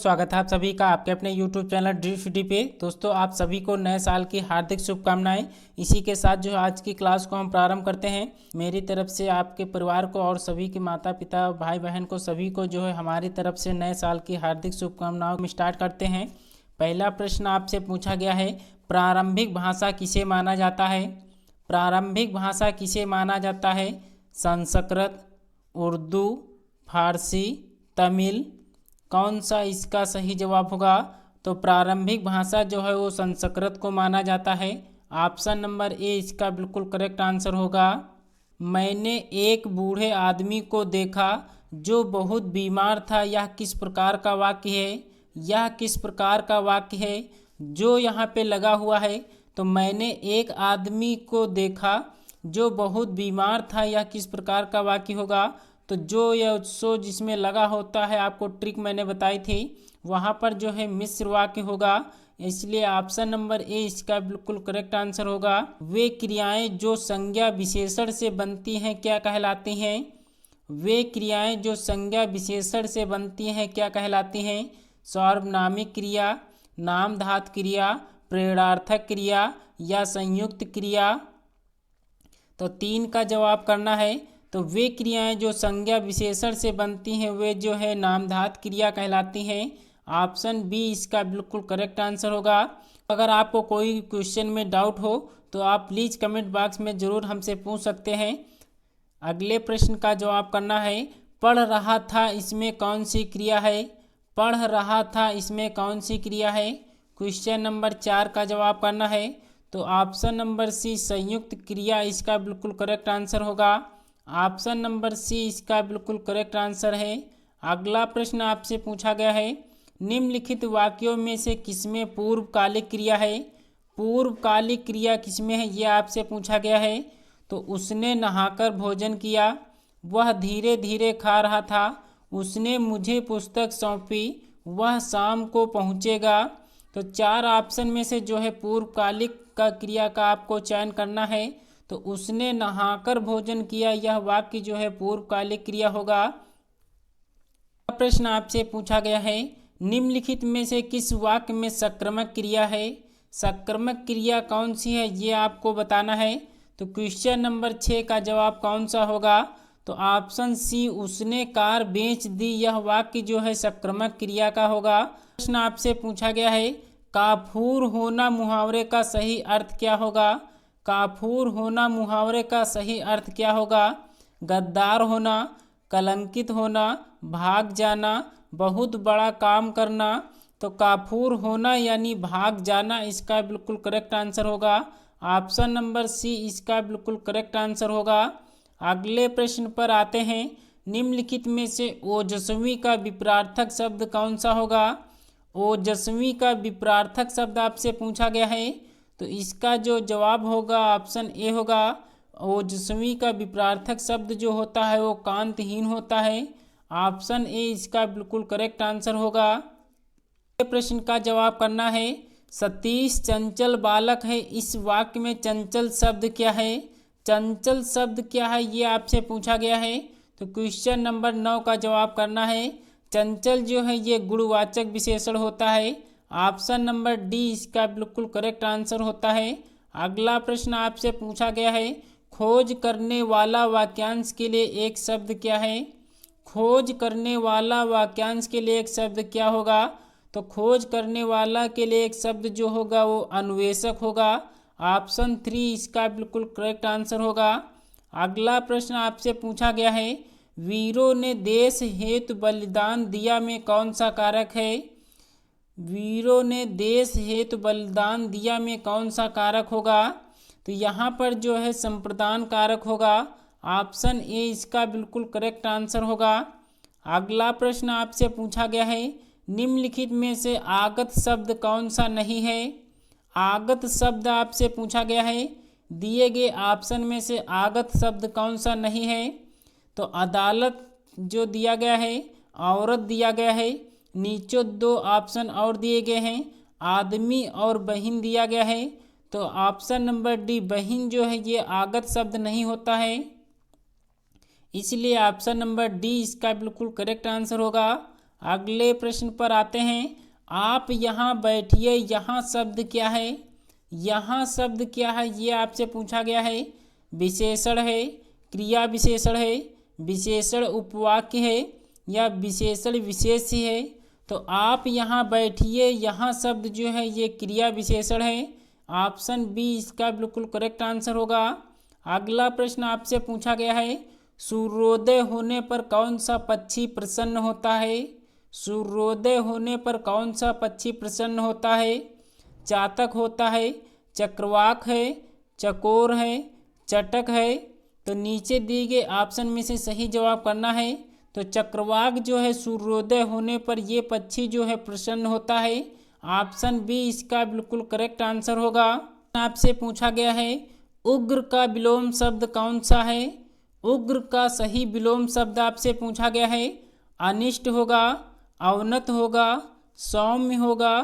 स्वागत है आप सभी का आपके अपने YouTube चैनल ड्रीम सिटी पे। दोस्तों आप सभी को नए साल की हार्दिक शुभकामनाएं। इसी के साथ जो आज की क्लास को हम प्रारंभ करते हैं। मेरी तरफ से आपके परिवार को और सभी के माता पिता भाई बहन को सभी को जो है हमारी तरफ से नए साल की हार्दिक शुभकामनाओं में स्टार्ट करते हैं। पहला प्रश्न आपसे पूछा गया है, प्रारंभिक भाषा किसे माना जाता है? प्रारंभिक भाषा किसे माना जाता है? संस्कृत, उर्दू, फारसी, तमिल। कौन सा इसका सही जवाब होगा? तो प्रारंभिक भाषा जो है वो संस्कृत को माना जाता है। ऑप्शन नंबर ए इसका बिल्कुल करेक्ट आंसर होगा। मैंने एक बूढ़े आदमी को देखा जो बहुत बीमार था। यह किस प्रकार का वाक्य है? यह किस प्रकार का वाक्य है जो यहाँ पे लगा हुआ है? तो मैंने एक आदमी को देखा जो बहुत बीमार था, यह किस प्रकार का वाक्य होगा? तो जो यह सो जिसमें लगा होता है, आपको ट्रिक मैंने बताई थी, वहाँ पर जो है मिश्र वाक्य होगा। इसलिए ऑप्शन नंबर ए इसका बिल्कुल करेक्ट आंसर होगा। वे क्रियाएं जो संज्ञा विशेषण से बनती हैं क्या कहलाती हैं? वे क्रियाएं जो संज्ञा विशेषण से बनती हैं क्या कहलाती हैं? सार्वनामिक क्रिया, नामधातु क्रिया, प्रेरणार्थक क्रिया या संयुक्त क्रिया? तो 3 का जवाब करना है। तो वे क्रियाएं जो संज्ञा विशेषण से बनती हैं वे जो है नामधातु क्रिया कहलाती हैं। ऑप्शन बी इसका बिल्कुल करेक्ट आंसर होगा। अगर आपको कोई क्वेश्चन में डाउट हो तो आप प्लीज़ कमेंट बॉक्स में ज़रूर हमसे पूछ सकते हैं। अगले प्रश्न का जवाब करना है, पढ़ रहा था इसमें कौन सी क्रिया है? पढ़ रहा था इसमें कौन सी क्रिया है? क्वेश्चन नंबर 4 का जवाब करना है। तो ऑप्शन नंबर सी संयुक्त क्रिया इसका बिल्कुल करेक्ट आंसर होगा। ऑप्शन नंबर सी इसका बिल्कुल करेक्ट आंसर है। अगला प्रश्न आपसे पूछा गया है, निम्नलिखित वाक्यों में से किसमें पूर्वकालिक क्रिया है? पूर्वकालिक क्रिया किसमें है, यह आपसे पूछा गया है। तो उसने नहाकर भोजन किया, वह धीरे धीरे खा रहा था, उसने मुझे पुस्तक सौंपी, वह शाम को पहुँचेगा। तो 4 ऑप्शन में से जो है पूर्वकालिक का क्रिया का आपको चयन करना है। तो उसने नहाकर भोजन किया, यह वाक्य जो है पूर्वकालिक क्रिया होगा। प्रश्न आपसे पूछा गया है, निम्नलिखित में से किस वाक्य में सक्रामक क्रिया है? सक्रामक क्रिया कौन सी है ये आपको बताना है। तो क्वेश्चन नंबर 6 का जवाब कौन सा होगा? तो ऑप्शन सी उसने कार बेच दी, यह वाक्य जो है सक्रामक क्रिया का होगा। प्रश्न आपसे पूछा गया है, काफूर होना मुहावरे का सही अर्थ क्या होगा? काफूर होना मुहावरे का सही अर्थ क्या होगा? गद्दार होना, कलंकित होना, भाग जाना, बहुत बड़ा काम करना। तो काफूर होना यानी भाग जाना इसका बिल्कुल करेक्ट आंसर होगा। ऑप्शन नंबर सी इसका बिल्कुल करेक्ट आंसर होगा। अगले प्रश्न पर आते हैं, निम्नलिखित में से ओजस्वी का विपरार्थक शब्द कौन सा होगा? ओजस्वी का विपरार्थक शब्द आपसे पूछा गया है। तो इसका जो जवाब होगा ऑप्शन ए होगा। ओजस्वी का विपरार्थक शब्द जो होता है वो कांतहीन होता है। ऑप्शन ए इसका बिल्कुल करेक्ट आंसर होगा। प्रश्न का जवाब करना है, सतीश चंचल बालक है, इस वाक्य में चंचल शब्द क्या है? चंचल शब्द क्या है ये आपसे पूछा गया है। तो क्वेश्चन नंबर 9 का जवाब करना है। चंचल जो है ये गुणवाचक विशेषण होता है। ऑप्शन नंबर डी इसका बिल्कुल करेक्ट आंसर होता है। अगला प्रश्न आपसे पूछा गया है, खोज करने वाला वाक्यांश के लिए एक शब्द क्या है? खोज करने वाला वाक्यांश के लिए एक शब्द क्या होगा? तो खोज करने वाला के लिए एक शब्द जो होगा वो अन्वेषक होगा। ऑप्शन 3 इसका बिल्कुल करेक्ट आंसर होगा। अगला प्रश्न आपसे पूछा गया है, वीरों ने देश हेतु बलिदान दिया में कौन सा कारक है? वीरों ने देश हेतु बलिदान दिया में कौन सा कारक होगा? तो यहाँ पर जो है संप्रदान कारक होगा। ऑप्शन ए इसका बिल्कुल करेक्ट आंसर होगा। अगला प्रश्न आपसे पूछा गया है, निम्नलिखित में से आगत शब्द कौन सा नहीं है? आगत शब्द आपसे पूछा गया है। दिए गए ऑप्शन में से आगत शब्द कौन सा नहीं है? तो अदालत जो दिया गया है, औरत दिया गया है, नीचे 2 ऑप्शन और दिए गए हैं, आदमी और बहन दिया गया है। तो ऑप्शन नंबर डी बहन जो है ये आगत शब्द नहीं होता है, इसलिए ऑप्शन नंबर डी इसका बिल्कुल करेक्ट आंसर होगा। अगले प्रश्न पर आते हैं। आप यहाँ बैठिए, यहाँ शब्द क्या है? यहाँ शब्द क्या है ये आपसे पूछा गया है। विशेषण है, क्रिया विशेषण है, विशेषण उपवाक्य है या विशेषण विशेष है? तो आप यहाँ बैठिए, यहाँ शब्द जो है ये क्रिया विशेषण है। ऑप्शन बी इसका बिल्कुल करेक्ट आंसर होगा। अगला प्रश्न आपसे पूछा गया है। सूर्योदय होने पर कौन सा पक्षी प्रसन्न होता है? सूर्योदय होने पर कौन सा पक्षी प्रसन्न होता है? चातक होता है, चक्रवाक है, चकोर है, चटक है? तो नीचे दिए गए ऑप्शन में से सही जवाब करना है। तो चक्रवाक जो है सूर्योदय होने पर ये पक्षी जो है प्रसन्न होता है। ऑप्शन बी इसका बिल्कुल करेक्ट आंसर होगा। आपसे पूछा गया है उग्र का विलोम शब्द कौन सा है? उग्र का सही विलोम शब्द आपसे पूछा गया है। अनिष्ट होगा, अवनत होगा, सौम्य होगा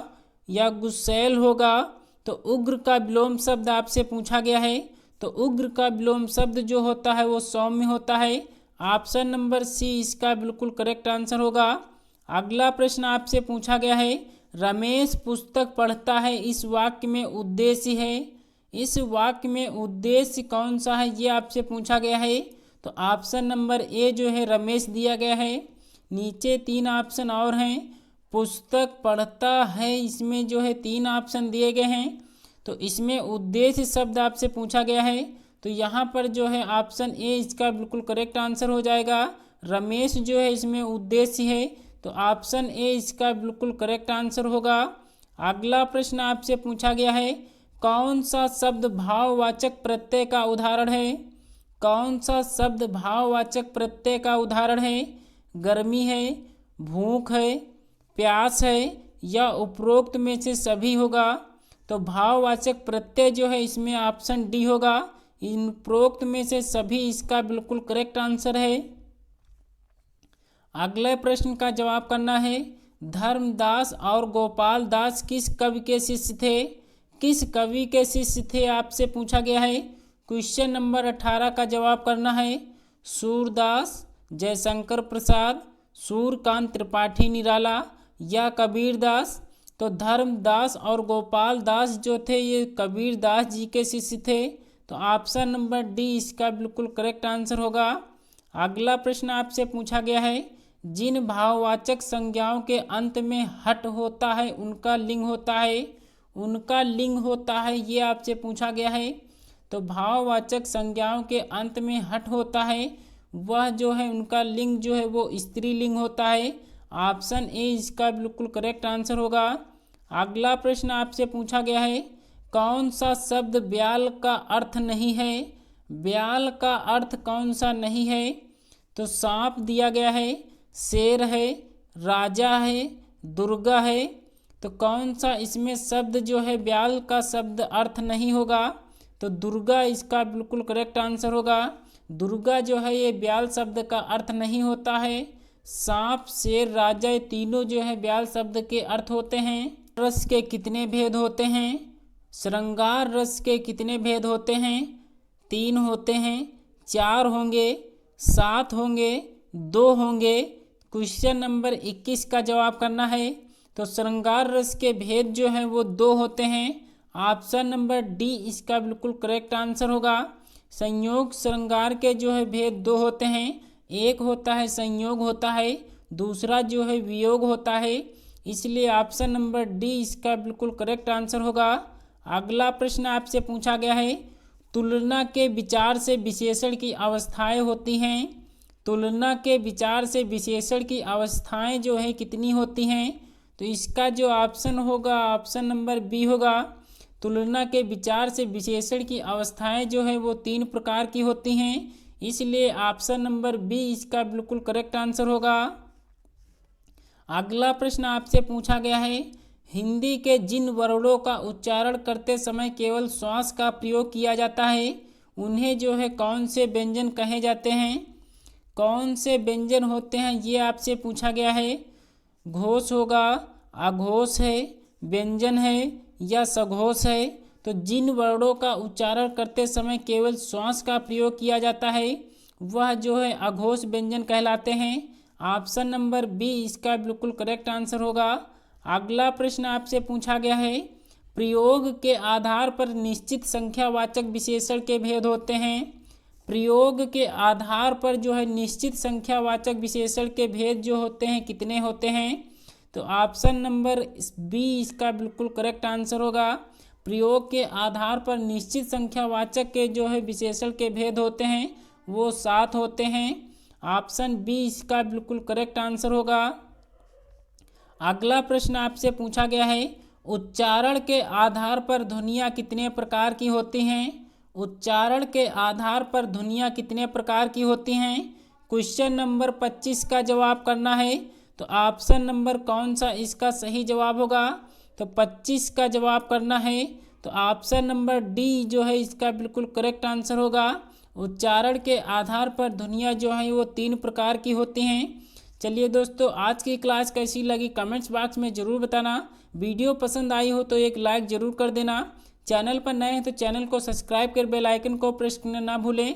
या गुस्सैल होगा? तो उग्र का विलोम शब्द आपसे पूछा गया है। तो उग्र का विलोम शब्द जो होता है वो सौम्य होता है। ऑप्शन नंबर सी इसका बिल्कुल करेक्ट आंसर होगा। अगला प्रश्न आपसे पूछा गया है। रमेश पुस्तक पढ़ता है, इस वाक्य में उद्देश्य है। इस वाक्य में उद्देश्य कौन सा है ये आपसे पूछा गया है। तो ऑप्शन नंबर ए जो है रमेश दिया गया है। नीचे 3 ऑप्शन और हैं। पुस्तक पढ़ता है, इसमें जो है 3 ऑप्शन दिए गए हैं। तो इसमें उद्देश्य शब्द आपसे पूछा गया है। तो यहाँ पर जो है ऑप्शन ए इसका बिल्कुल करेक्ट आंसर हो जाएगा। रमेश जो है इसमें उद्देश्य है, तो ऑप्शन ए इसका बिल्कुल करेक्ट आंसर होगा। अगला प्रश्न आपसे पूछा गया है। कौन सा शब्द भाववाचक प्रत्यय का उदाहरण है? कौन सा शब्द भाववाचक प्रत्यय का उदाहरण है? गर्मी है, भूख है, प्यास है या उपरोक्त में से सभी होगा? तो भाववाचक प्रत्यय जो है इसमें ऑप्शन डी होगा। इन उपरोक्त में से सभी इसका बिल्कुल करेक्ट आंसर है। अगले प्रश्न का जवाब करना है। धर्मदास और गोपाल दास किस कवि के शिष्य थे? किस कवि के शिष्य थे आपसे पूछा गया है। क्वेश्चन नंबर 18 का जवाब करना है। सूरदास, जयशंकर प्रसाद, सूर्यकांत त्रिपाठी निराला या कबीरदास? तो धर्मदास और गोपाल दास जो थे ये कबीरदास जी के शिष्य थे। तो ऑप्शन नंबर डी इसका बिल्कुल करेक्ट आंसर होगा। अगला प्रश्न आपसे पूछा गया है। जिन भाववाचक संज्ञाओं के अंत में हट होता है उनका लिंग होता है। उनका लिंग होता है ये आपसे पूछा गया है। तो भाववाचक संज्ञाओं के अंत में हट होता है वह जो है उनका लिंग जो है वो स्त्रीलिंग होता है। ऑप्शन ए इसका बिल्कुल करेक्ट आंसर होगा। अगला प्रश्न आपसे पूछा गया है। कौन सा शब्द ब्याल का अर्थ नहीं है? ब्याल का अर्थ कौन सा नहीं है? तो सांप दिया गया है, शेर है, राजा है, दुर्गा है? तो कौन सा इसमें शब्द जो है ब्याल का शब्द अर्थ नहीं होगा? तो दुर्गा इसका बिल्कुल करेक्ट आंसर होगा। दुर्गा जो है ये ब्याल शब्द का अर्थ नहीं होता है। सांप, शेर, राजा ये तीनों जो है ब्याल शब्द के अर्थ होते हैं। रस के कितने भेद होते हैं? श्रृंगार रस के कितने भेद होते हैं? 3 होते हैं, 4 होंगे, 7 होंगे, 2 होंगे? क्वेश्चन नंबर 21 का जवाब करना है। तो श्रृंगार रस के भेद जो हैं वो 2 होते हैं। ऑप्शन नंबर डी इसका बिल्कुल करेक्ट आंसर होगा। संयोग श्रृंगार के जो है भेद 2 होते हैं। एक होता है संयोग होता है, दूसरा जो है वियोग होता है। इसलिए ऑप्शन नंबर डी इसका बिल्कुल करेक्ट आंसर होगा। अगला प्रश्न आपसे पूछा गया है। तुलना के विचार से विशेषण की अवस्थाएं होती हैं। तुलना के विचार से विशेषण की अवस्थाएं जो है कितनी होती हैं? तो इसका जो ऑप्शन होगा ऑप्शन नंबर बी होगा। तुलना के विचार से विशेषण की अवस्थाएं जो है वो 3 प्रकार की होती हैं। इसलिए ऑप्शन नंबर बी इसका बिल्कुल करेक्ट आंसर होगा। अगला प्रश्न आपसे पूछा गया है। हिंदी के जिन वर्णों का उच्चारण करते समय केवल श्वास का प्रयोग किया जाता है उन्हें जो है कौन से व्यंजन कहे जाते हैं? कौन से व्यंजन होते हैं ये आपसे पूछा गया है। घोष होगा, अघोष है, व्यंजन है या सघोष है? तो जिन वर्णों का उच्चारण करते समय केवल श्वास का प्रयोग किया जाता है वह जो है अघोष व्यंजन कहलाते हैं। ऑप्शन नंबर बी इसका बिल्कुल करेक्ट आंसर होगा। अगला प्रश्न आपसे पूछा गया है, प्रयोग के आधार पर निश्चित संख्यावाचक विशेषण के भेद होते हैं। प्रयोग के आधार पर जो है निश्चित संख्यावाचक विशेषण के भेद जो होते हैं कितने होते हैं? तो ऑप्शन नंबर बी इसका बिल्कुल करेक्ट आंसर होगा। प्रयोग के आधार पर निश्चित संख्यावाचक के जो है विशेषण के भेद होते हैं वो 7 होते हैं। ऑप्शन बी इसका बिल्कुल करेक्ट आंसर होगा। अगला प्रश्न आपसे पूछा गया है, उच्चारण के आधार पर ध्वनियाँ कितने प्रकार की होती हैं? उच्चारण के आधार पर ध्वनियाँ कितने प्रकार की होती हैं? क्वेश्चन नंबर 25 का जवाब करना है। तो ऑप्शन नंबर कौन सा इसका सही जवाब होगा? तो 25 का जवाब करना है। तो ऑप्शन नंबर डी जो है इसका बिल्कुल करेक्ट आंसर होगा। उच्चारण के आधार पर ध्वनियाँ जो हैं वो 3 प्रकार की होती हैं। चलिए दोस्तों, आज की क्लास कैसी लगी कमेंट्स बॉक्स में ज़रूर बताना। वीडियो पसंद आई हो तो एक लाइक ज़रूर कर देना। चैनल पर नए हैं तो चैनल को सब्सक्राइब कर बेल आइकन को प्रेस करना ना भूलें।